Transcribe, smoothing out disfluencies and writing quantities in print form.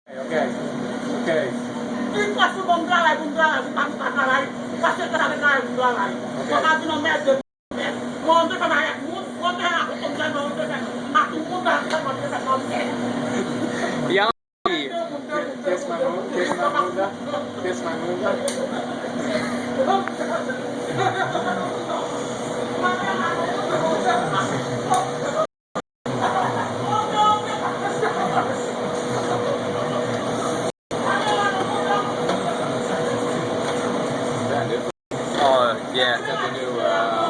Okay. Okay. Ikas mo bonggalay, butang takalay. Kasi karagay bonggalay. Makati no medyo. Monte ka na monte ako kung saan monte ka. Ako mo na ka monte ka monte. Yeah. Kiss my moon. Kiss my moon. Kiss my moon. Oh yeah, the new